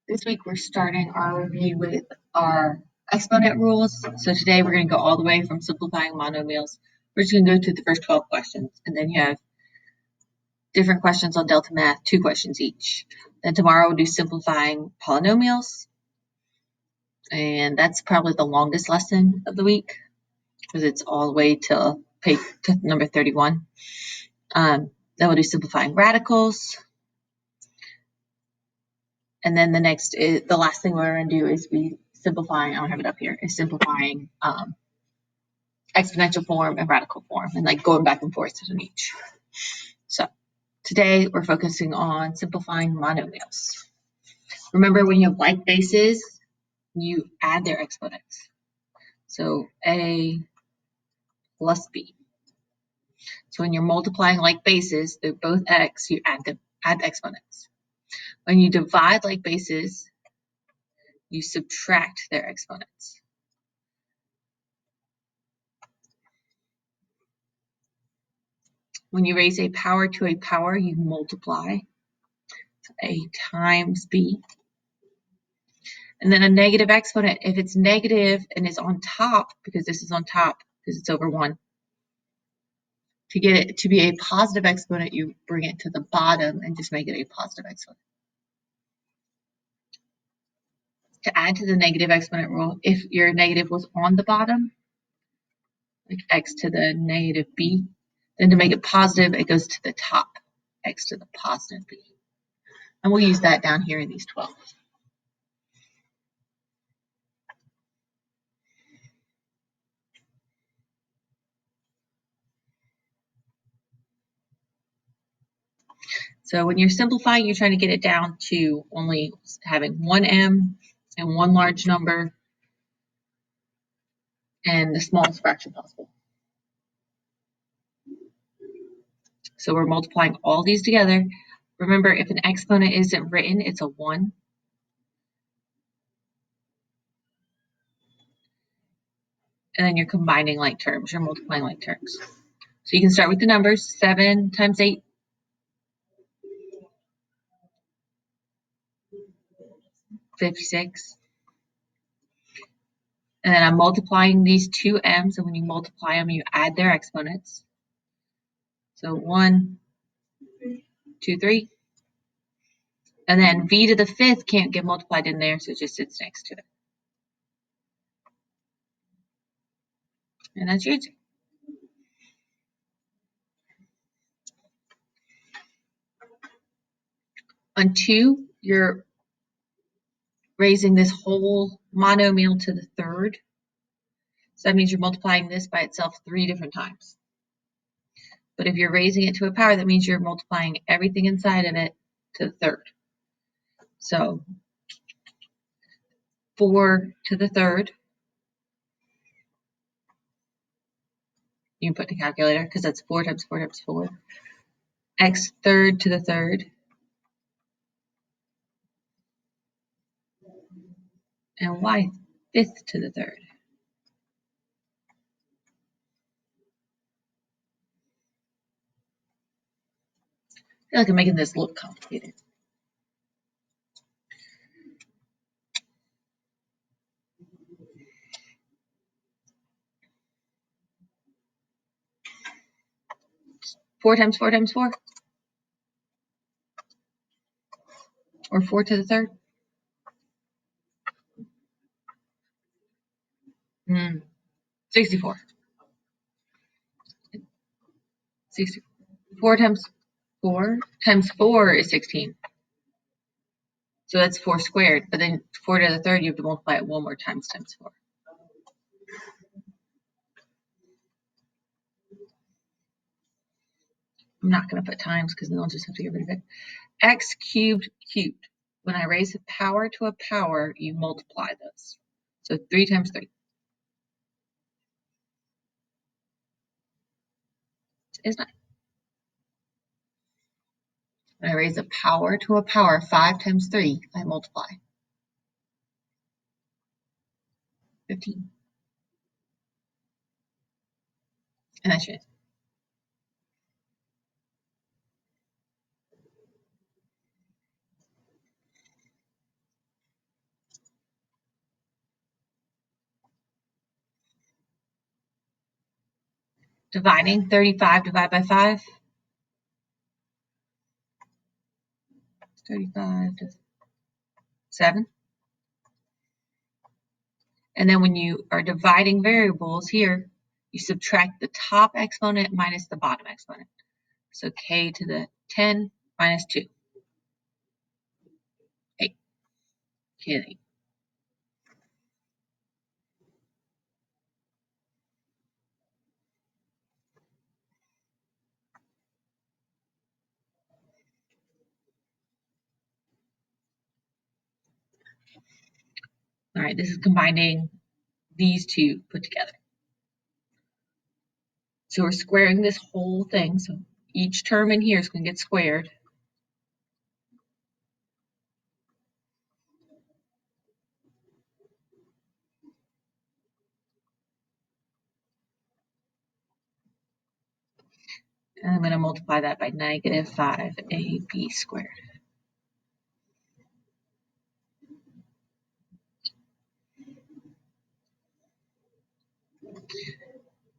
This week we're starting our review with our exponent rules. So today we're going to go all the way from simplifying monomials. We're just going to go through the first 12 questions, and then you have different questions on delta math, 2 questions each. Then tomorrow we'll do simplifying polynomials, and that's probably the longest lesson of the week because it's all the way to number 31. Then we'll do simplifying radicals. And then the last thing we're going to do is be simplifying, I don't have it up here, is simplifying exponential form and radical form and like going back and forth on each. So today we're focusing on simplifying monomials. Remember, when you have like bases, you add their exponents. So A plus B. So when you're multiplying like bases, they're both x, you add the exponents. When you divide like bases, you subtract their exponents. When you raise a power to a power, you multiply. So A times B. And then a negative exponent, if it's negative and is on top, because this is on top, because it's over 1, to get it to be a positive exponent, you bring it to the bottom and just make it a positive exponent. To add to the negative exponent rule, if your negative was on the bottom, like x to the negative b, then to make it positive, it goes to the top, x to the positive b. And we'll use that down here in these 12. So when you're simplifying, you're trying to get it down to only having one m and one large number and the smallest fraction possible. So we're multiplying all these together. Remember, if an exponent isn't written, it's a 1. And then you're combining like terms, you're multiplying like terms. So you can start with the numbers, 7 times 8. 56. And then I'm multiplying these two m's, and when you multiply them, you add their exponents. So 1, 2, 3. And then v to the 5th can't get multiplied in there, so it just sits next to it. And that's your answer. On 2, you're raising this whole monomial to the 3rd. So that means you're multiplying this by itself 3 different times. But if you're raising it to a power, that means you're multiplying everything inside of it to the 3rd. So 4 to the 3rd. You can put the calculator because that's 4 times 4 times 4. X 3rd to the 3rd. And y 5th to the 3rd. I feel like I'm making this look complicated. Four times 4 times 4. Or 4 to the 3rd. 64. 4 times 4 times 4 is 16. So that's 4 squared. But then 4 to the 3rd, you have to multiply it one more times 4. I'm not going to put times because then I'll just have to get rid of it. X cubed cubed. When I raise a power to a power, you multiply those. So 3 times 3 is 9. When I raise a power to a power, 5 times 3, I multiply. 15. And that's it. dividing 35 divided by 5. 35 to 7. And then when you are dividing variables here, you subtract the top exponent minus the bottom exponent. So k to the 10 minus 2. 8. K to the 8. All right, this is combining these two put together. So we're squaring this whole thing. So each term in here is going to get squared. And I'm going to multiply that by negative 5ab squared.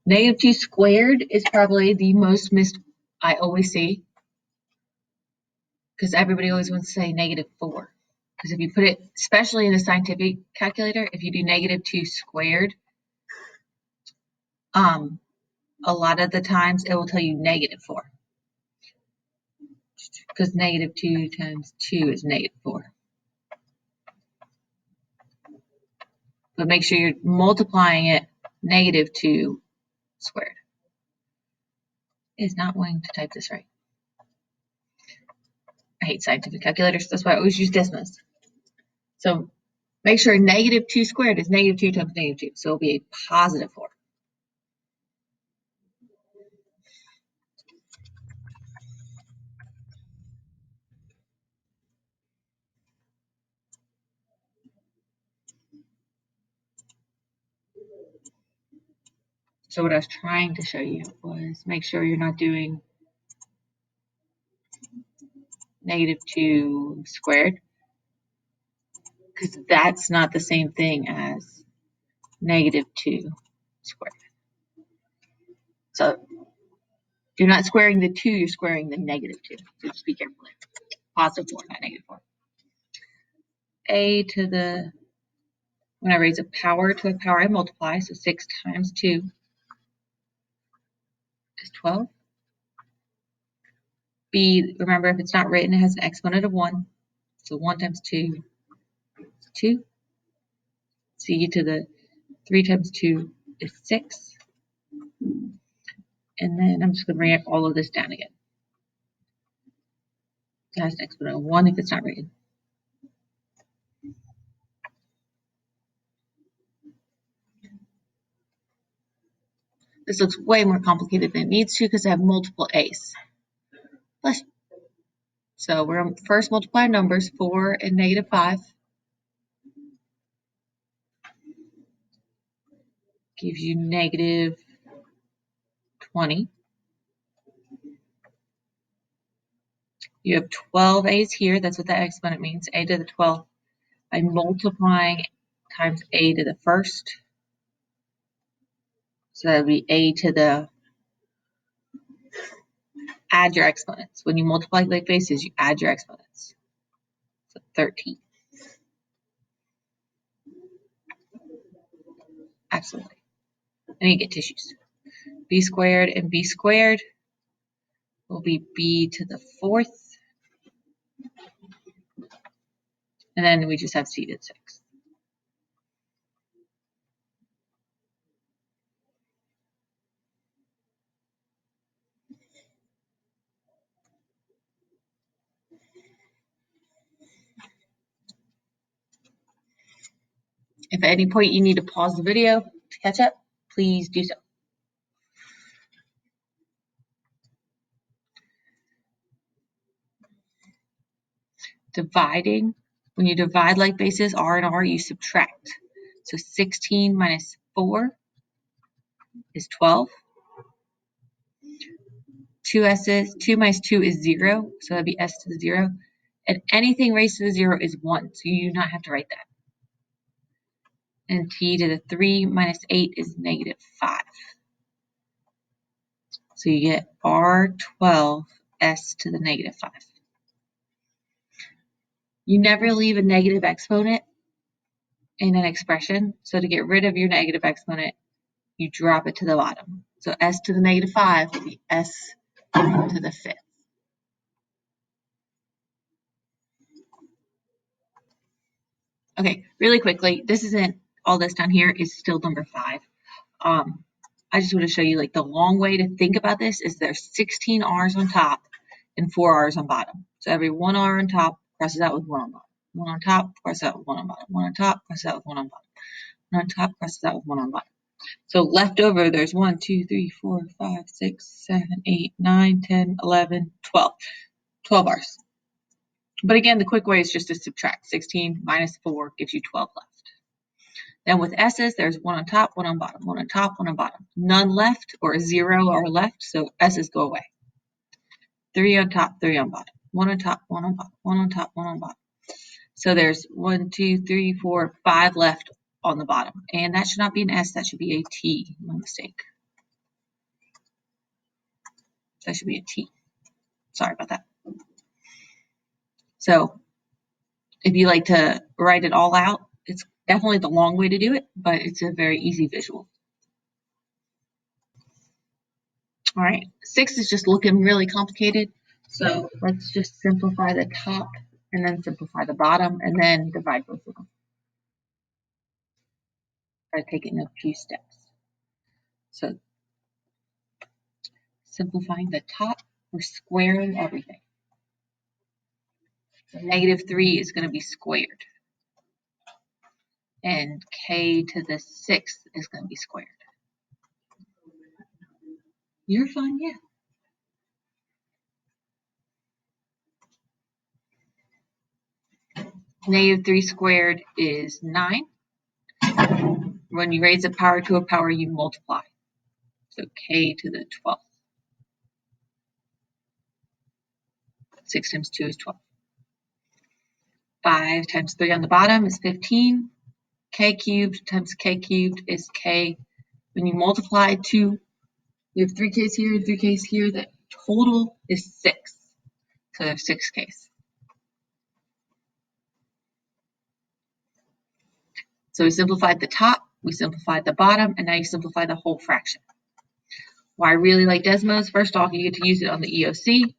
Negative 2 squared is probably the most missed I always see, because everybody always wants to say negative 4. Because if you put it, especially in a scientific calculator, if you do negative 2 squared, a lot of the times it will tell you negative 4. Because negative 2 times 2 is negative 4. But make sure you're multiplying it negative 2 squared. It is not wanting to type this right. I hate scientific calculators. That's why I always use Desmos. So make sure negative 2 squared is negative 2 times negative 2. So it'll be a positive 4. So what I was trying to show you was make sure you're not doing negative 2 squared, because that's not the same thing as negative 2 squared. So you're not squaring the 2, you're squaring the negative 2. So just be careful there. Positive 4, not negative 4. A to the, when I raise a power to a power, I multiply. So 6 times 2 is 12. B, remember, if it's not written, it has an exponent of 1. So 1 times 2 is 2. C to the 3 times 2 is 6. And then I'm just going to bring all of this down again. It has an exponent of 1 if it's not written. This looks way more complicated than it needs to because I have multiple a's. So we're going to first multiply numbers, 4 and negative 5. Gives you negative 20. You have 12 a's here. That's what that exponent means, a to the 12th. I'm multiplying times a to the first. So that would be a to the, add your exponents. When you multiply like bases, you add your exponents. So 13. Absolutely. And you get tissues. B squared and B squared will be B to the 4th. And then we just have C to the 6th. If at any point you need to pause the video to catch up, please do so. Dividing, when you divide like bases, R and R, you subtract. So 16 minus 4 is 12. 2 s's, 2 minus 2 is 0, so that'd be s to the 0. And anything raised to the 0 is 1, so you do not have to write that. And t to the 3 minus 8 is negative 5. So you get R12s to the negative 5. You never leave a negative exponent in an expression. So to get rid of your negative exponent, you drop it to the bottom. So s to the negative 5 would be s to the 5th. Okay, really quickly, this isn't all this down here is still number 5. I just want to show you like the long way to think about this is there's 16 R's on top and 4 R's on bottom. So every 1 R on top crosses out with 1 on bottom. 1 on top crosses out with 1 on bottom. 1 on top crosses out with 1 on bottom. 1 on top crosses out with 1 on bottom. So left over, there's 1, 2, 3, 4, 5, 6, 7, 8, 9, 10, 11, 12. 12 R's. But again, the quick way is just to subtract. 16 minus 4 gives you 12 left. Then with S's, there's 1 on top, 1 on bottom, 1 on top, 1 on bottom. None left or 0 are left, so S's go away. 3 on top, 3 on bottom. 1 on top, 1 on bottom, 1 on top, 1 on bottom. So there's 1, 2, 3, 4, 5 left on the bottom. And that should not be an S, that should be a T. My mistake. That should be a T. Sorry about that. So if you like to write it all out, it's definitely the long way to do it, but it's a very easy visual. All right, 6 is just looking really complicated. So let's just simplify the top and then simplify the bottom and then divide both of them. By taking a few steps. So simplifying the top, we're squaring everything. So negative 3 is going to be squared. And k to the 6th is going to be squared. You're fine, yeah. Negative 3 squared is 9. When you raise a power to a power, you multiply. So k to the 12th. 6 times 2 is 12. 5 times 3 on the bottom is 15. K cubed times k cubed is k. When you multiply 2, we have 3 k's here and 3 k's here. The total is 6. So there's 6 k's. So we simplified the top, we simplified the bottom, and now you simplify the whole fraction. Why I really like Desmos, first off, you get to use it on the EOC.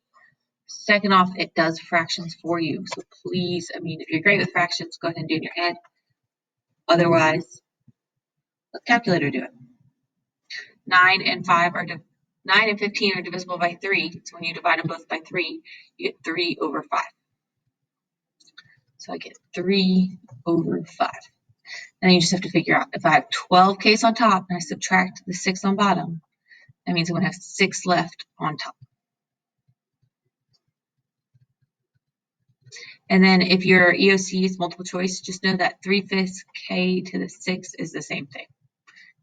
Second off, it does fractions for you. So please, I mean, if you're great with fractions, go ahead and do it in your head. Otherwise, let the calculator do it. 9 and 15 are divisible by 3. So when you divide them both by 3, you get 3 over 5. So I get 3 over 5. And then you just have to figure out if I have 12 k's on top and I subtract the 6 on bottom, that means I'm going to have 6 left on top. And then if your EOC is multiple choice, just know that 3/5 k to the 6 is the same thing,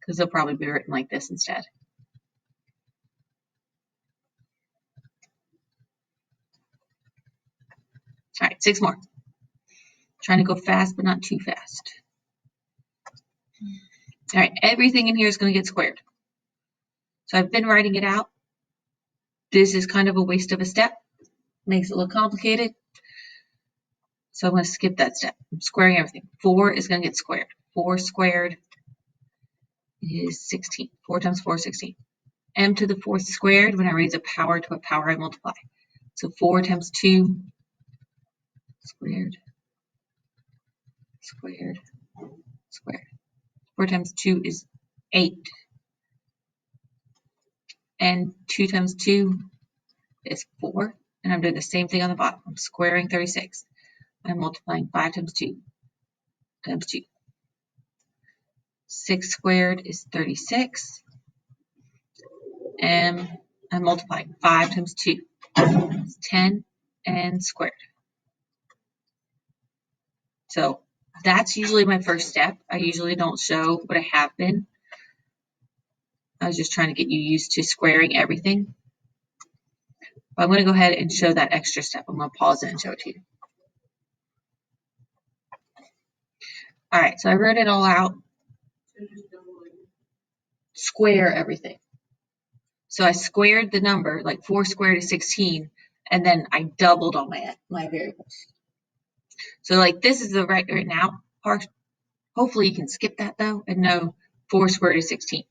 because they'll probably be written like this instead. All right, 6 more. Trying to go fast, but not too fast. All right, everything in here is going to get squared. So I've been writing it out. This is kind of a waste of a step. Makes it look complicated. So I'm going to skip that step. I'm squaring everything. 4 is going to get squared. 4 squared is 16. 4 times 4 is 16. M to the 4th squared, when I raise a power to a power, I multiply. So 4 times 2 squared, squared, squared. 4 times 2 is 8. And 2 times 2 is 4. And I'm doing the same thing on the bottom. I'm squaring 36. I'm multiplying 5 times 2 times 2. 6 squared is 36. And I'm multiplying 5 times 2. It's 10 and squared. So that's usually my first step. I usually don't show what I have been. I was just trying to get you used to squaring everything. But I'm going to go ahead and show that extra step. I'm going to pause it and show it to you. All right, so I wrote it all out. Square everything. So I squared the number, like 4 squared is 16, and then I doubled all my variables. So like this is the right now part. Hopefully you can skip that though and know 4 squared is 16.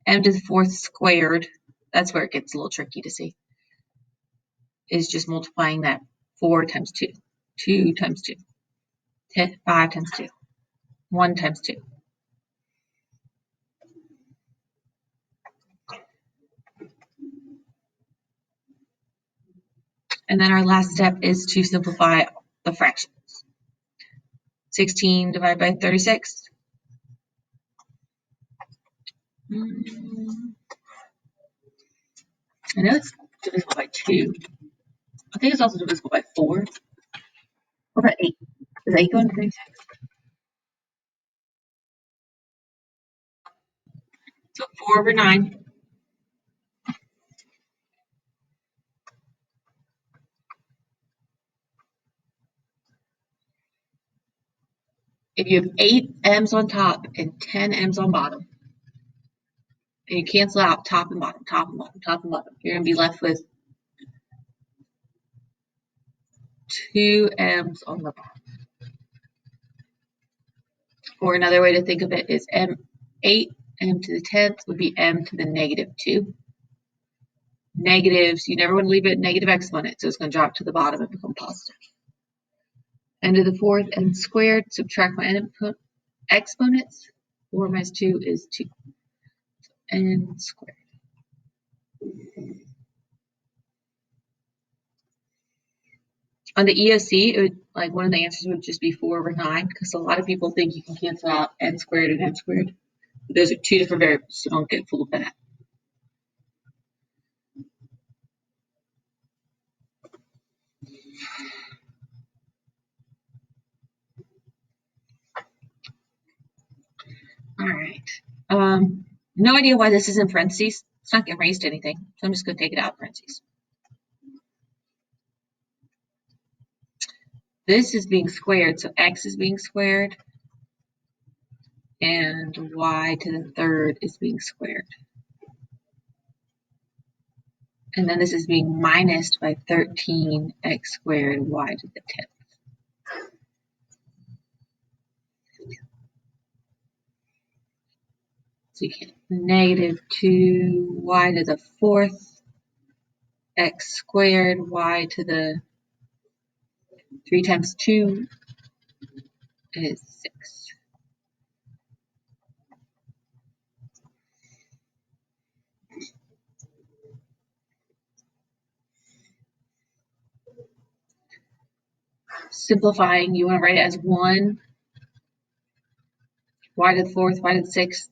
M to the 4th squared, that's where it gets a little tricky to see, is just multiplying that 4 times 2, 2 times 2, 5 times 2, 1 times 2. And then our last step is to simplify the fractions. 16 divided by 36. I know it's divisible by 2. I think it's also divisible by 4. What about 8? Is 8 going to 36? So 4 over 9. If you have 8 m's on top and 10 m's on bottom, and you cancel out top and bottom, top and bottom, top and bottom, you're going to be left with 2 m's on the bottom. Or another way to think of it is 8 m to the 10th would be m to the negative 2. Negatives, you never want to leave it at negative exponent, so it's going to drop to the bottom and become positive. N to the 4th, n squared, subtract my exponents. 4 minus 2 is 2. N squared. On the EOC, it would, like one of the answers would just be 4 over 9, because a lot of people think you can cancel out n squared and m squared. But those are 2 different variables, so don't get fooled by that. All right. No idea why this is in parentheses. It's not getting raised to anything, so I'm just going to take it out of parentheses. This is being squared, so x is being squared, and y to the 3rd is being squared. And then this is being minused by 13x squared y to the 10th. So you get negative 2y to the 4th, x squared y to the 3 times 2 is 6. Simplifying, you want to write it as 1 y to the 4th, y to the 6th.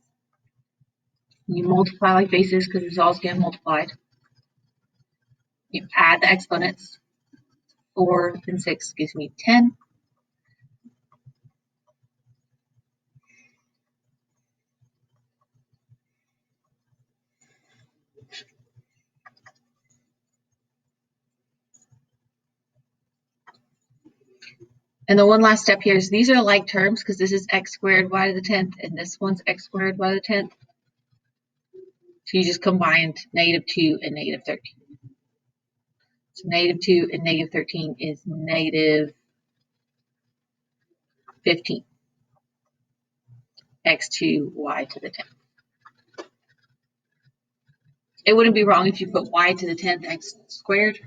You multiply like bases because it's all getting multiplied. You add the exponents. 4 and 6 gives me 10. And the one last step here is these are like terms because this is x squared y to the 10th and this one's x squared y to the 10th. So you just combined negative 2 and negative 13. So negative 2 and negative 13 is negative 15. X2 y to the 10th. It wouldn't be wrong if you put y to the 10th x squared.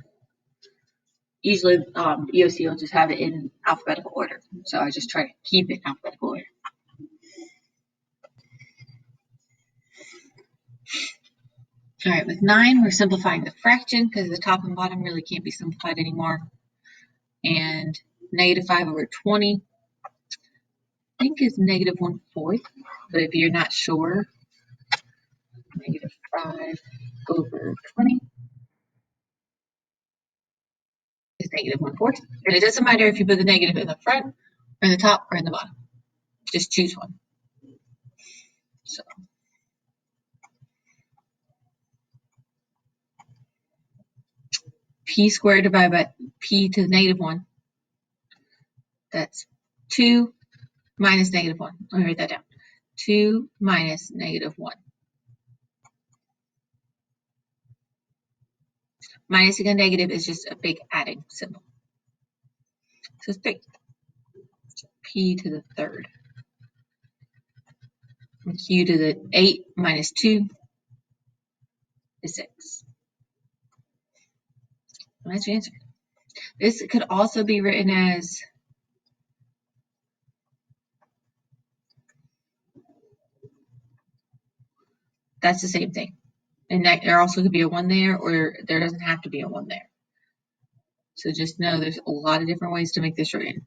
Usually EOC will just have it in alphabetical order. So I just try to keep it in alphabetical order. All right, with 9, we're simplifying the fraction because the top and bottom really can't be simplified anymore. And negative 5 over 20, I think is negative 1/4. But if you're not sure, negative 5 over 20 is negative 1/4. And it doesn't matter if you put the negative in the front, or in the top, or in the bottom. Just choose one. So p squared divided by p to the negative 1. That's 2 minus negative 1. Let me write that down. 2 minus negative 1. Minusing a negative is just a big adding symbol. So it's 3. So p to the 3rd. And q to the 8 minus 2 is 6. And that's your answer. This could also be written as that's the same thing. And that there also could be a 1 there, or there doesn't have to be a 1 there. So just know there's a lot of different ways to make this written.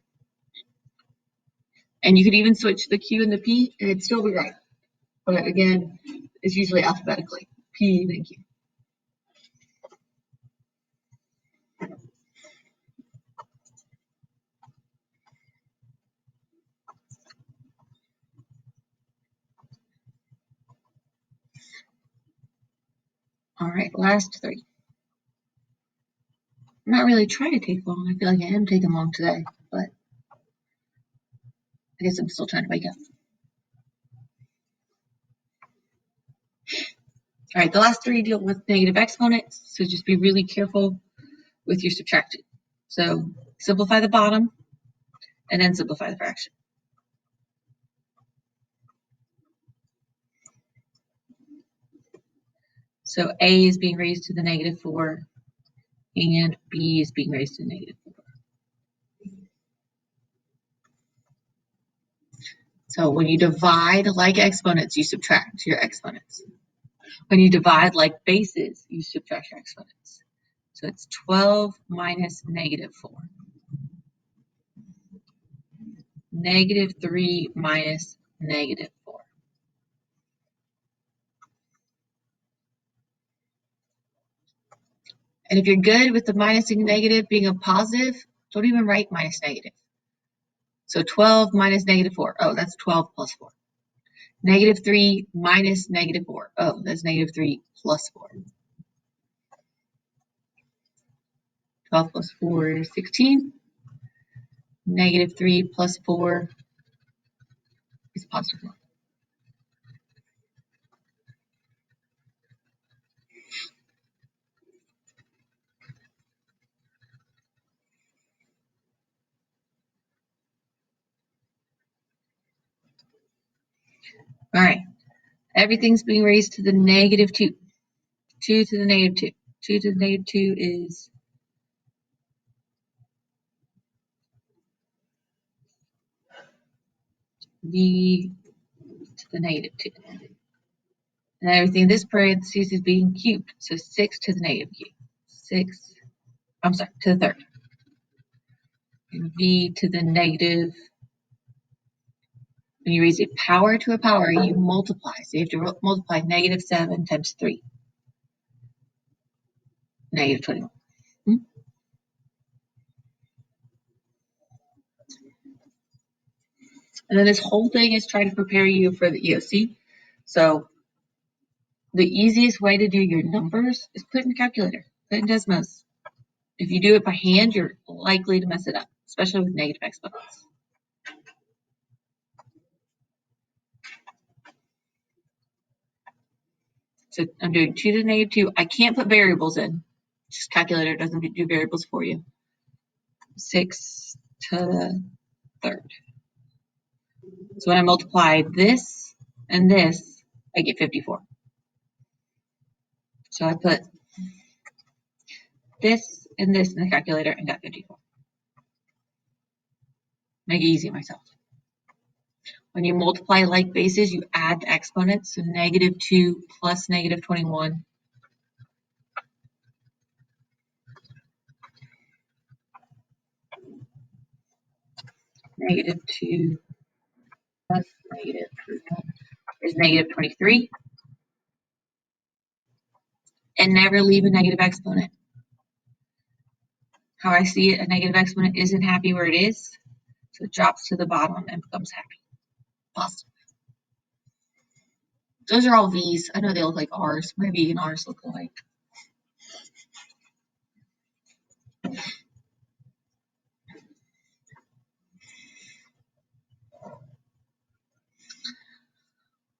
And you could even switch the Q and the P, and it'd still be right. But again, it's usually alphabetically. P, then Q. All right, last 3. I'm not really trying to take long. I feel like I am taking long today, but I guess I'm still trying to wake up. All right, the last 3 deal with negative exponents, so just be really careful with your subtraction. So simplify the bottom, and then simplify the fraction. So A is being raised to the negative 4, and B is being raised to negative 4. So when you divide like exponents, you subtract your exponents. When you divide like bases, you subtract your exponents. So it's 12 minus negative 4. Negative 3 minus negative 4. And if you're good with the minusing negative being a positive, don't even write minus negative. So 12 minus negative 4. Oh, that's 12 plus 4. Negative 3 minus negative 4. Oh, that's negative 3 plus 4. 12 plus 4 is 16. Negative 3 plus 4 is positive 1. All right. Everything's being raised to the negative 2. 2 to the negative 2. 2 to the negative 2 is v to the negative 2. And everything in this parentheses is being cubed. So 6 to the negative cube. 6, I'm sorry, to the 3rd. And v to the negative, when you raise a power to a power, you multiply. So you have to multiply negative 7 times 3. Negative 21. And then this whole thing is trying to prepare you for the EOC. So the easiest way to do your numbers is put in the calculator, put in Desmos. If you do it by hand, you're likely to mess it up, especially with negative exponents. So I'm doing 2 to the negative 2. I can't put variables in. Just calculator doesn't do variables for you. 6 to the 3rd. So when I multiply this and this, I get 54. So I put this and this in the calculator and got 54. Make it easy myself. When you multiply like bases, you add the exponents. So negative 2 plus negative 21. Negative 2 plus negative 21 is negative 23. And never leave a negative exponent. How I see it, a negative exponent isn't happy where it is. So it drops to the bottom and becomes happy. Positive. Those are all V's. I know they look like R's. My V and R's look alike.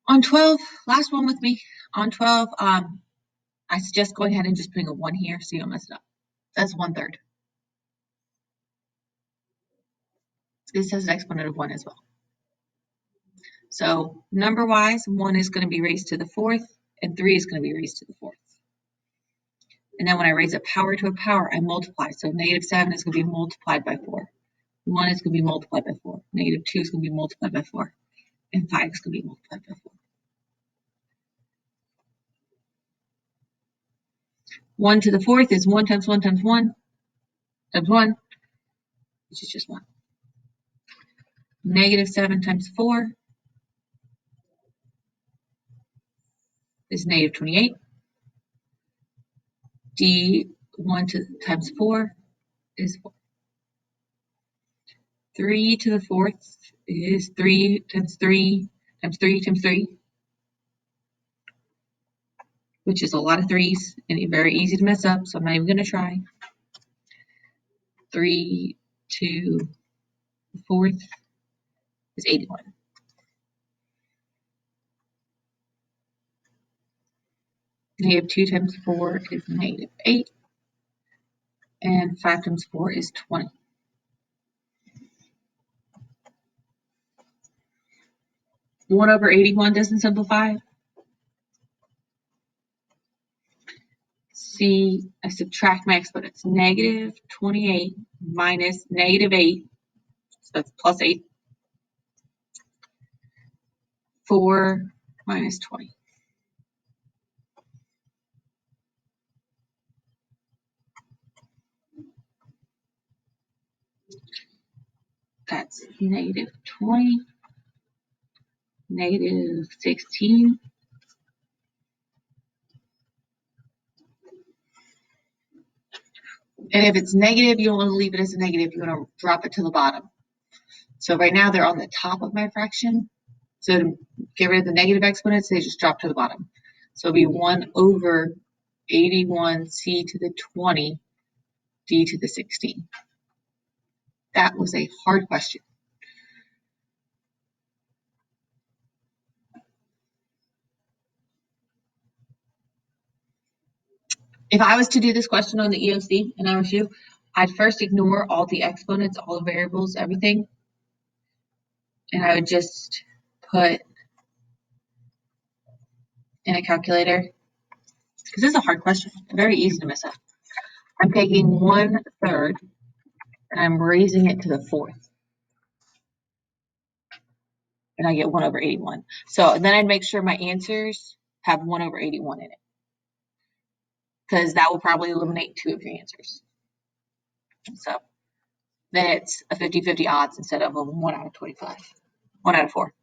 On 12, last one with me. On 12, I suggest going ahead and just putting a 1 here so you don't mess it up. That's 1/3. This has an exponent of 1 as well. So number-wise, 1 is going to be raised to the 4th, and 3 is going to be raised to the 4th. And then when I raise a power to a power, I multiply. So -7 is going to be multiplied by 4. 1 is going to be multiplied by 4. -2 is going to be multiplied by 4. And 5 is going to be multiplied by 4. 1 to the 4th is 1 times 1 times 1 times 1, which is just 1. -7 times 4 is -28. D1 times 4 is 4. 3 to the 4th is 3 times 3 times 3 times 3, which is a lot of 3's and very easy to mess up, so I'm not even going to try. 3 to the 4th is 81. -2 times 4 is -8. And 5 times 4 is 20. One over 81 doesn't simplify. See, I subtract my exponents. -28 minus -8, so that's +8. 4 minus 20. That's -20, -16. And if it's negative, you want to leave it as a negative. You want to drop it to the bottom. So right now they're on the top of my fraction. So to get rid of the negative exponents, they just drop to the bottom. So it'll be 1 over 81 c to the 20 d to the 16. That was a hard question. If I was to do this question on the EOC and I was you, I'd first ignore all the exponents, all the variables, everything. And I would just put in a calculator, because this is a hard question, very easy to mess up. I'm taking 1/3 and I'm raising it to the 4th. And I get 1 over 81. So then I'd make sure my answers have 1 over 81 in it, because that will probably eliminate 2 of your answers. So then it's a 50-50 odds instead of a 1 out of 25, 1 out of 4,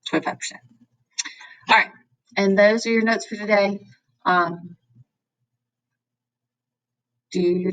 25%. All right, and those are your notes for today. Do your